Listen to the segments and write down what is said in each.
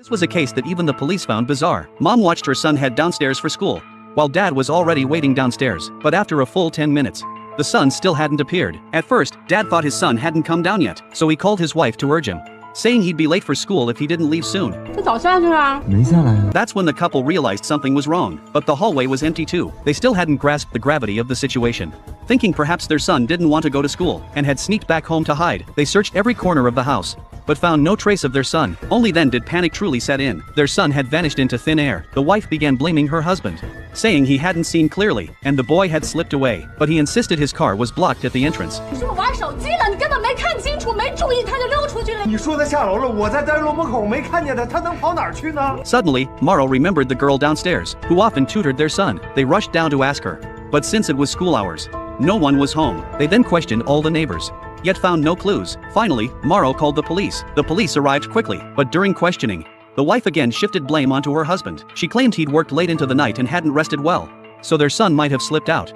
This was a case that even the police found bizarre. Mom watched her son head downstairs for school, while dad was already waiting downstairs, but after a full 10 minutes, the son still hadn't appeared. At first, dad thought his son hadn't come down yet, so he called his wife to urge him, saying he'd be late for school if he didn't leave soon. That's when the couple realized something was wrong, but the hallway was empty too. They still hadn't grasped the gravity of the situation. Thinking perhaps their son didn't want to go to school and had sneaked back home to hide, they searched every corner of the house, but found no trace of their son. Only then did panic truly set in. Their son had vanished into thin air. The wife began blaming her husband, saying he hadn't seen clearly, and the boy had slipped away, but he insisted his car was blocked at the entrance. Suddenly, Morrow remembered the girl downstairs, who often tutored their son. They rushed down to ask her, but since it was school hours, no one was home. They then questioned all the neighbors, yet found no clues. Finally, Morrow called the police. The police arrived quickly, but during questioning, the wife again shifted blame onto her husband. She claimed he'd worked late into the night and hadn't rested well, so their son might have slipped out.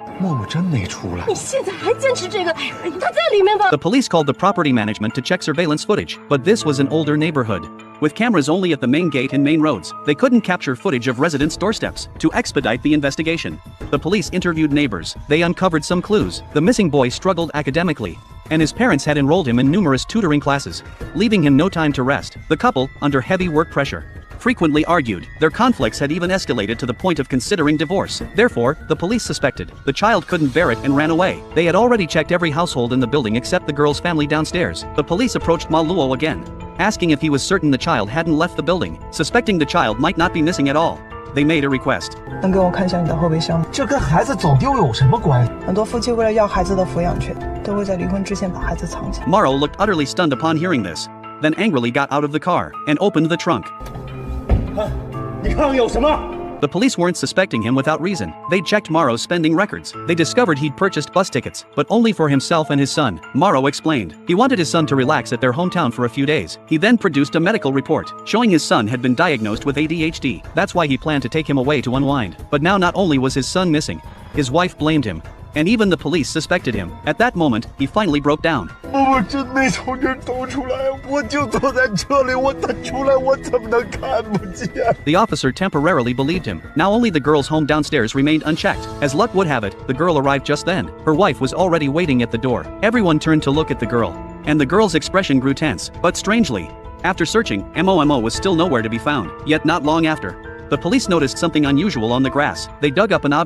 The police called the property management to check surveillance footage, but this was an older neighborhood, with cameras only at the main gate and main roads. They couldn't capture footage of residents' doorsteps. To expedite the investigation, the police interviewed neighbors. They uncovered some clues. The missing boy struggled academically, and his parents had enrolled him in numerous tutoring classes, leaving him no time to rest. The couple, under heavy work pressure, frequently argued. Their conflicts had even escalated to the point of considering divorce. Therefore, the police suspected the child couldn't bear it and ran away. They had already checked every household in the building except the girl's family downstairs. The police approached Ma Luo again, asking if he was certain the child hadn't left the building. Suspecting the child might not be missing at all, they made a request. Morrow looked utterly stunned upon hearing this, then angrily got out of the car and opened the trunk. The police weren't suspecting him without reason. They checked Morrow's spending records. They discovered he'd purchased bus tickets, but only for himself and his son. Morrow explained he wanted his son to relax at their hometown for a few days. He then produced a medical report showing his son had been diagnosed with ADHD. That's why he planned to take him away to unwind. But now not only was his son missing, his wife blamed him, and even the police suspected him. At that moment, he finally broke down. The officer temporarily believed him. Now only the girl's home downstairs remained unchecked. As luck would have it, the girl arrived just then. Her wife was already waiting at the door. Everyone turned to look at the girl, and the girl's expression grew tense. But strangely, after searching, Momo was still nowhere to be found. Yet not long after, the police noticed something unusual on the grass. They dug up an object